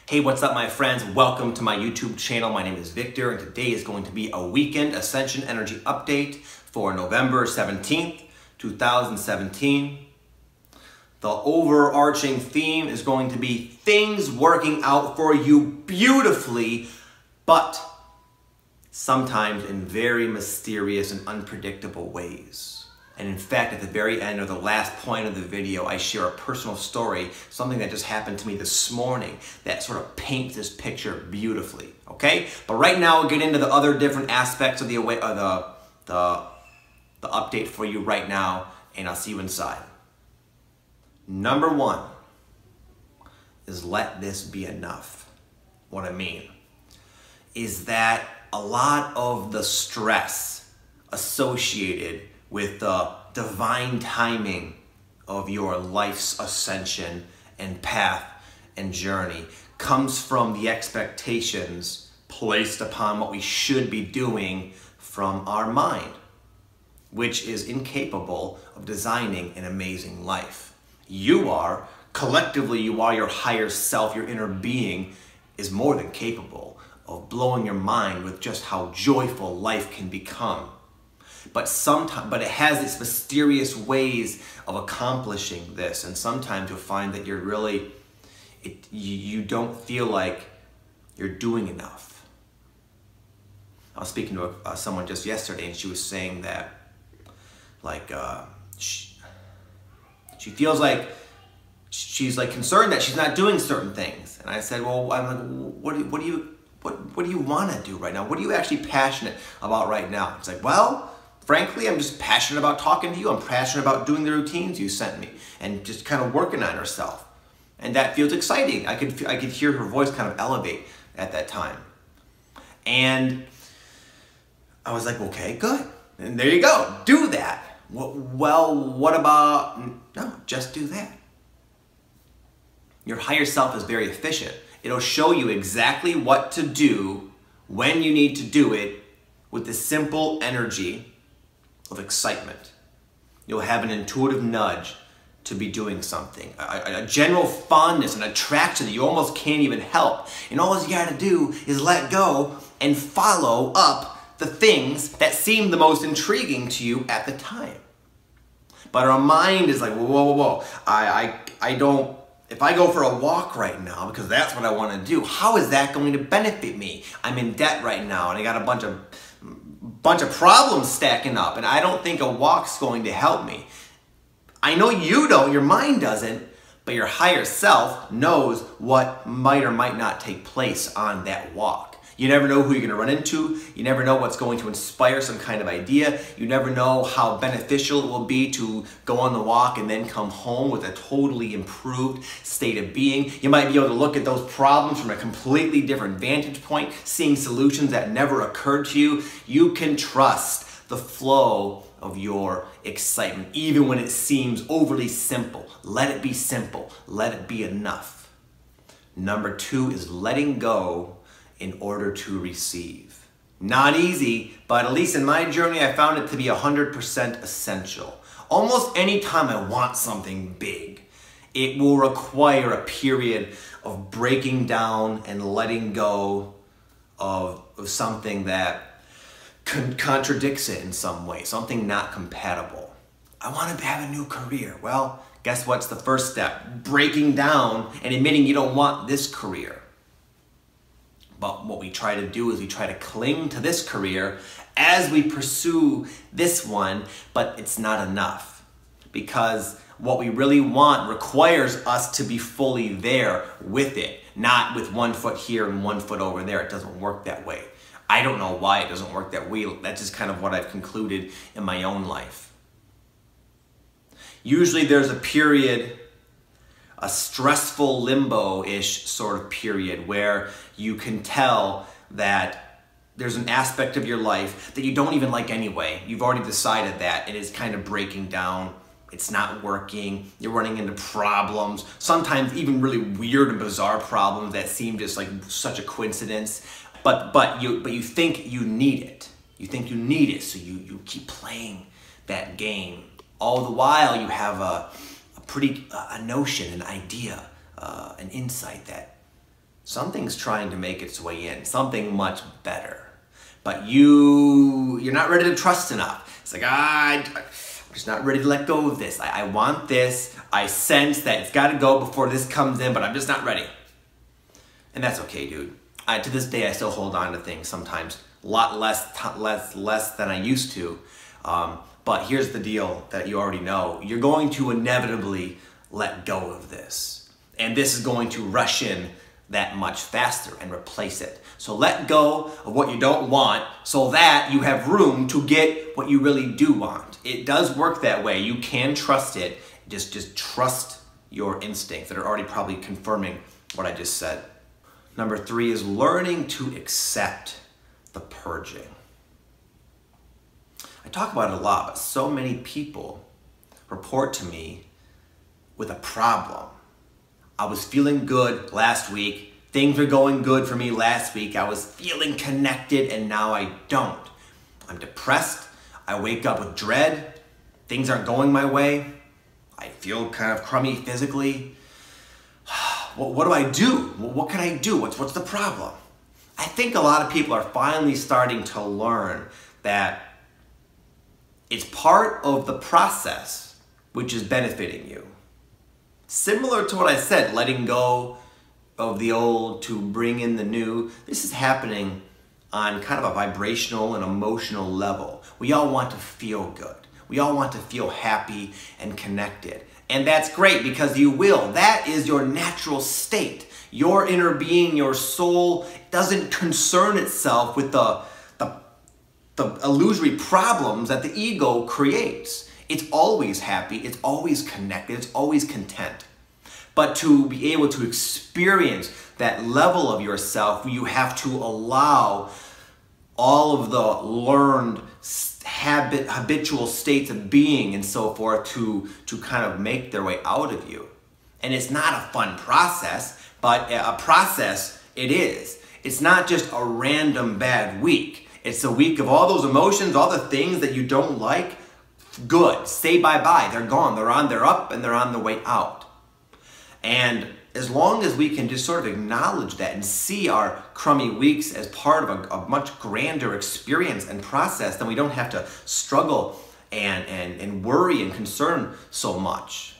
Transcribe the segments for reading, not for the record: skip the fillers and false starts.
Hey, what's up my friends? Welcome to my YouTube channel. My name is Victor and today is going to be a weekend Ascension energy update for November 17th, 2017. The overarching theme is going to be things working out for you beautifully, but sometimes in very mysterious and unpredictable ways. And in fact, at the very end or the last point of the video, I share a personal story, something that just happened to me this morning that sort of paints this picture beautifully, okay? But right now, we'll get into the other different aspects of the update for you right now, and I'll see you inside. Number one is let this be enough. What I mean is that a lot of the stress associated with the divine timing of your life's ascension and path and journey comes from the expectations placed upon what we should be doing from our mind, which is incapable of designing an amazing life. You are, collectively you are, your higher self, your inner being is more than capable of blowing your mind with just how joyful life can become. But it has its mysterious ways of accomplishing this, and sometimes you'll find that you're really, you don't feel like you're doing enough. I was speaking to someone just yesterday, and she was saying that, like, she feels like she's like concerned that she's not doing certain things, and I said, well, I'm like, what do you want to do right now? What are you actually passionate about right now? It's like, well, frankly, I'm just passionate about talking to you. I'm passionate about doing the routines you sent me and just kind of working on herself. And that feels exciting. I could hear her voice kind of elevate at that time. And I was like, okay, good. And there you go. Do that. Well, what about, no, just do that. Your higher self is very efficient. It'll show you exactly what to do when you need to do it with the simple energy of excitement. You'll have an intuitive nudge to be doing something, a general fondness, an attraction that you almost can't even help. And all you gotta do is let go and follow up the things that seem the most intriguing to you at the time. But our mind is like, whoa. I don't, if I go for a walk right now, because that's what I want to do, how is that going to benefit me? I'm in debt right now and I got a bunch of problems stacking up, and I don't think a walk's going to help me. I know you don't, your mind doesn't, but your higher self knows what might or might not take place on that walk. You never know who you're going to run into. You never know what's going to inspire some kind of idea. You never know how beneficial it will be to go on the walk and then come home with a totally improved state of being. You might be able to look at those problems from a completely different vantage point, seeing solutions that never occurred to you. You can trust the flow of your excitement, even when it seems overly simple. Let it be simple. Let it be enough. Number two is letting go in order to receive. Not easy, but at least in my journey, I found it to be 100% essential. Almost any time I want something big, it will require a period of breaking down and letting go of something that contradicts it in some way, something not compatible. I want to have a new career. Well, guess what's the first step? Breaking down and admitting you don't want this career. But what we try to do is we try to cling to this career as we pursue this one, but it's not enough. Because what we really want requires us to be fully there with it, not with 1 foot here and 1 foot over there. It doesn't work that way. I don't know why it doesn't work that way. That's just kind of what I've concluded in my own life. Usually there's a period, a stressful limbo-ish sort of period where you can tell that there's an aspect of your life that you don't even like anyway. You've already decided that it is kind of breaking down. It's not working. You're running into problems, sometimes even really weird and bizarre problems that seem just like such a coincidence. But you think you need it. You think you need it, so you keep playing that game. All the while you have a notion, an idea, an insight that something's trying to make its way in, something much better. But you're not ready to trust enough. It's like, I'm just not ready to let go of this. I want this. I sense that it's got to go before this comes in, but I'm just not ready. And that's okay, dude. To this day, I still hold on to things sometimes, a lot less than I used to. But here's the deal that you already know. You're going to inevitably let go of this. And this is going to rush in that much faster and replace it. So let go of what you don't want so that you have room to get what you really do want. It does work that way. You can trust it. Just trust your instincts that are already probably confirming what I just said. Number 3 is learning to accept the purging. I talk about it a lot, but so many people report to me with a problem. I was feeling good last week. Things were going good for me last week. I was feeling connected and now I don't. I'm depressed. I wake up with dread. Things aren't going my way. I feel kind of crummy physically. What do I do? What can I do? What's the problem? I think a lot of people are finally starting to learn that it's part of the process which is benefiting you. Similar to what I said, letting go of the old to bring in the new. This is happening on kind of a vibrational and emotional level. We all want to feel good. We all want to feel happy and connected. And that's great because you will. That is your natural state. Your inner being, your soul doesn't concern itself with the illusory problems that the ego creates. It's always happy, it's always connected, it's always content. But to be able to experience that level of yourself, you have to allow all of the learned habitual states of being and so forth to kind of make their way out of you. And it's not a fun process, but a process it is. It's not just a random bad week. It's a week of all those emotions, all the things that you don't like. Good, say bye-bye, they're gone, they're up and they're on the way out. And as long as we can just sort of acknowledge that and see our crummy weeks as part of a much grander experience and process, then we don't have to struggle and worry and concern so much.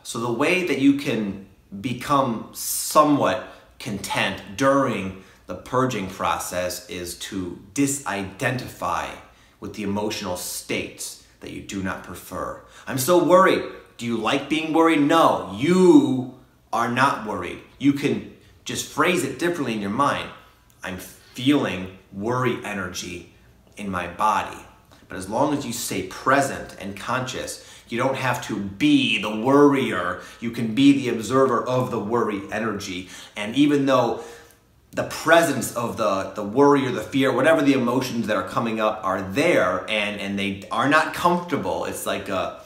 So the way that you can become somewhat content during the purging process is to disidentify with the emotional states that you do not prefer. I'm so worried. Do you like being worried? No, you are not worried. You can just phrase it differently in your mind. I'm feeling worry energy in my body. But as long as you stay present and conscious, you don't have to be the worrier. You can be the observer of the worry energy. And even though the presence of the worry or the fear, whatever the emotions that are coming up are there and they are not comfortable, it's like a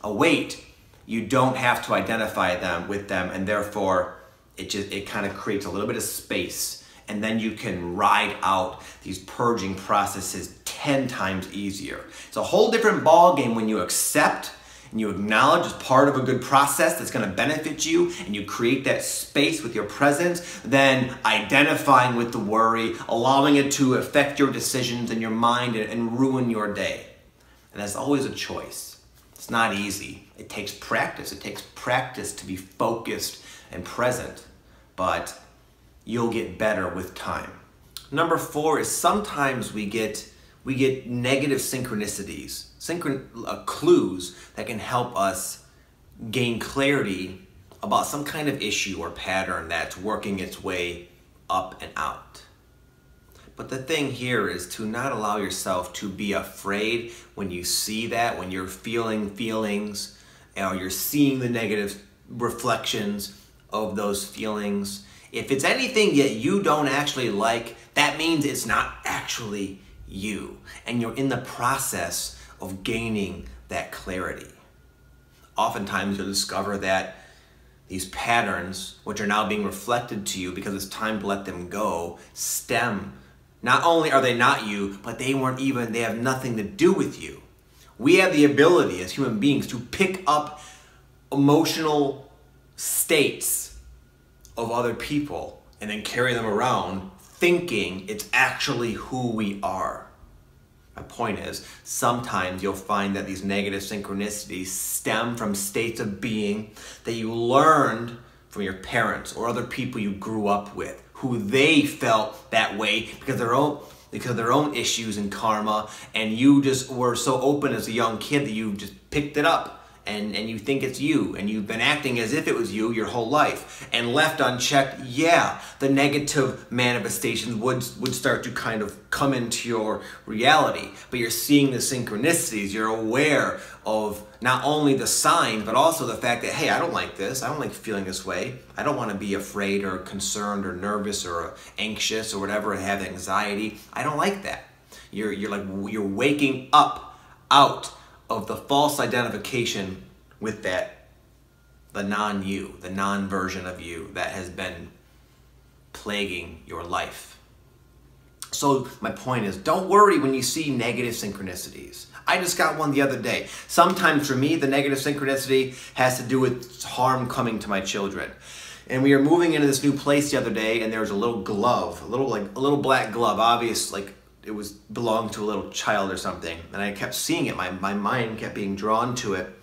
weight, you don't have to identify with them, and therefore it kind of creates a little bit of space, and then you can ride out these purging processes 10 times easier. It's a whole different ball game when you accept and you acknowledge as part of a good process that's going to benefit you, and you create that space with your presence, then identifying with the worry, allowing it to affect your decisions and your mind and ruin your day. And that's always a choice. It's not easy. It takes practice. It takes practice to be focused and present, but you'll get better with time. Number 4 is sometimes we get negative synchronicities, clues that can help us gain clarity about some kind of issue or pattern that's working its way up and out. But the thing here is to not allow yourself to be afraid when you see that, when you're feeling feelings, or you're seeing the negative reflections of those feelings. If it's anything that you don't actually like, that means it's not actually you, and you're in the process of gaining that clarity. Oftentimes you'll discover that these patterns, which are now being reflected to you because it's time to let them go, stem. Not only are they not you, but they have nothing to do with you. We have the ability as human beings to pick up emotional states of other people and then carry them around thinking it's actually who we are. My point is, sometimes you'll find that these negative synchronicities stem from states of being that you learned from your parents or other people you grew up with, who they felt that way because of their own issues and karma, and you just were so open as a young kid that you just picked it up. And you think it's you, and you've been acting as if it was you your whole life. And left unchecked, yeah, the negative manifestations would start to kind of come into your reality. But you're seeing the synchronicities, you're aware of not only the signs, but also the fact that, hey, I don't like this, I don't like feeling this way, I don't want to be afraid or concerned or nervous or anxious or whatever, and have anxiety. I don't like that. You're waking up out of the false identification with the non-you, the non-version of you that has been plaguing your life. So my point is, don't worry when you see negative synchronicities. I just got one the other day. Sometimes for me, the negative synchronicity has to do with harm coming to my children. And we were moving into this new place the other day, and there was a little glove, a little black glove, obvious, like it belonged to a little child or something. And I kept seeing it. My mind kept being drawn to it.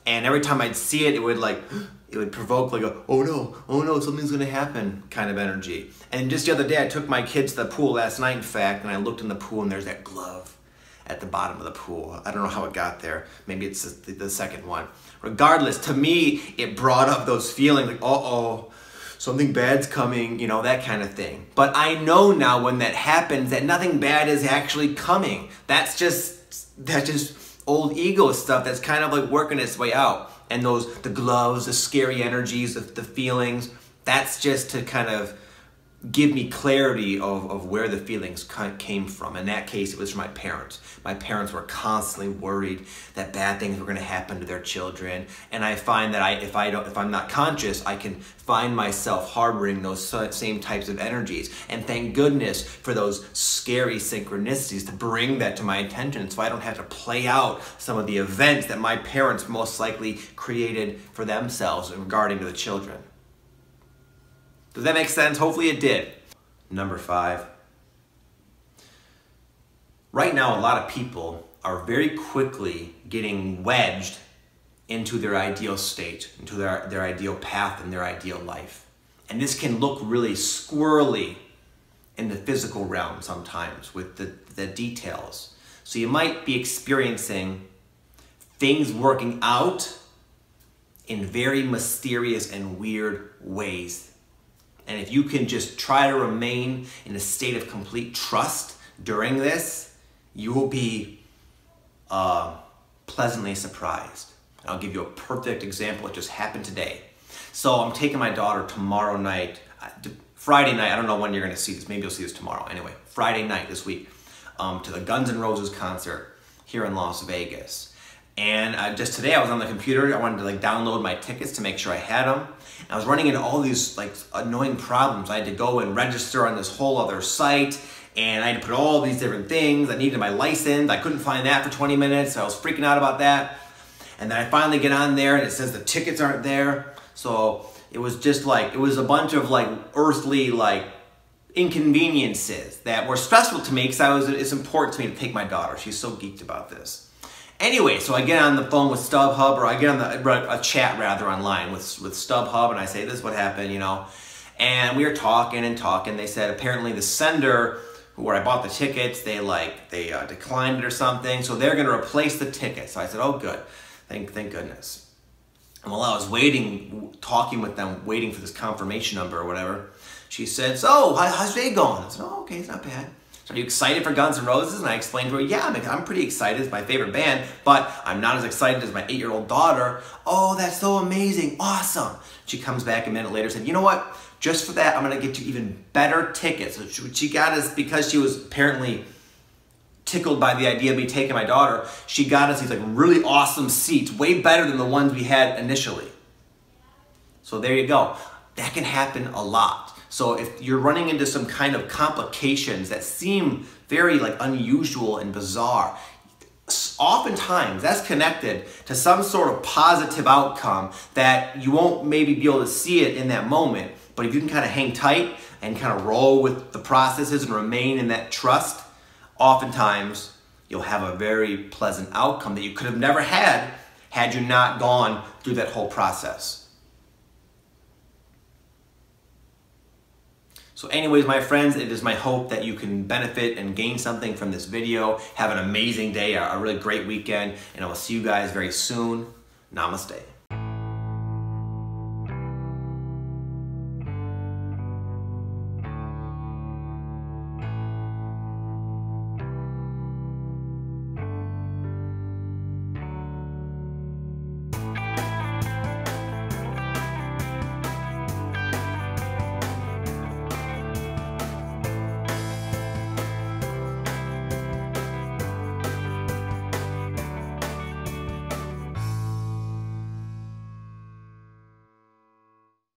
And every time I'd see it, it would provoke like a, oh no, something's gonna happen kind of energy. And just the other day, I took my kids to the pool last night, in fact, and I looked in the pool and there's that glove at the bottom of the pool. I don't know how it got there. Maybe it's the second one. Regardless, to me, it brought up those feelings like, uh-oh, something bad's coming, you know, that kind of thing. But I know now when that happens that nothing bad is actually coming. That's just old ego stuff that's kind of like working its way out. And the gloves, the scary energies, the feelings, that's just to kind of give me clarity of where the feelings came from. In that case, it was from my parents. My parents were constantly worried that bad things were going to happen to their children. And I find that if I'm not conscious, I can find myself harboring those same types of energies. And thank goodness for those scary synchronicities to bring that to my attention, so I don't have to play out some of the events that my parents most likely created for themselves regarding to the children. Does that make sense? Hopefully it did. Number 5. Right now, a lot of people are very quickly getting wedged into their ideal state, into their ideal path and their ideal life. And this can look really squirrely in the physical realm sometimes with the details. So you might be experiencing things working out in very mysterious and weird ways. And if you can just try to remain in a state of complete trust during this, you will be pleasantly surprised. And I'll give you a perfect example. It just happened today. So I'm taking my daughter tomorrow night, Friday night. I don't know when you're going to see this. Maybe you'll see this tomorrow. Anyway, Friday night this week, to the Guns N' Roses concert here in Las Vegas. And just today I was on the computer. I wanted to download my tickets to make sure I had them. And I was running into all these annoying problems. I had to go and register on this whole other site, and I had to put all these different things. I needed my license. I couldn't find that for 20 minutes. So I was freaking out about that. And then I finally get on there and it says the tickets aren't there. So it was just it was a bunch of earthly inconveniences that were stressful to me because it's important to me to take my daughter. She's so geeked about this. Anyway, so I get on the phone with StubHub, or I get on a chat rather online with StubHub, and I say, this is what happened, you know. And we were talking and talking. They said apparently the sender, where I bought the tickets, they declined it or something, so they're going to replace the ticket. So I said, oh, good. Thank goodness. And while I was waiting, talking with them, waiting for this confirmation number or whatever, she said, so, how's your day going? I said, oh, okay, it's not bad. So are you excited for Guns N' Roses? And I explained to her, yeah, I'm pretty excited. It's my favorite band, but I'm not as excited as my 8-year-old daughter. Oh, that's so amazing. Awesome. She comes back a minute later and said, you know what? Just for that, I'm going to get you even better tickets. So she got us, because she was apparently tickled by the idea of me taking my daughter, she got us these really awesome seats, way better than the ones we had initially. So there you go. That can happen a lot. So if you're running into some kind of complications that seem very unusual and bizarre, oftentimes that's connected to some sort of positive outcome that you won't maybe be able to see it in that moment. But if you can kind of hang tight and kind of roll with the processes and remain in that trust, oftentimes you'll have a very pleasant outcome that you could have never had you not gone through that whole process. So anyways, my friends, it is my hope that you can benefit and gain something from this video. Have an amazing day, a really great weekend, and I will see you guys very soon. Namaste.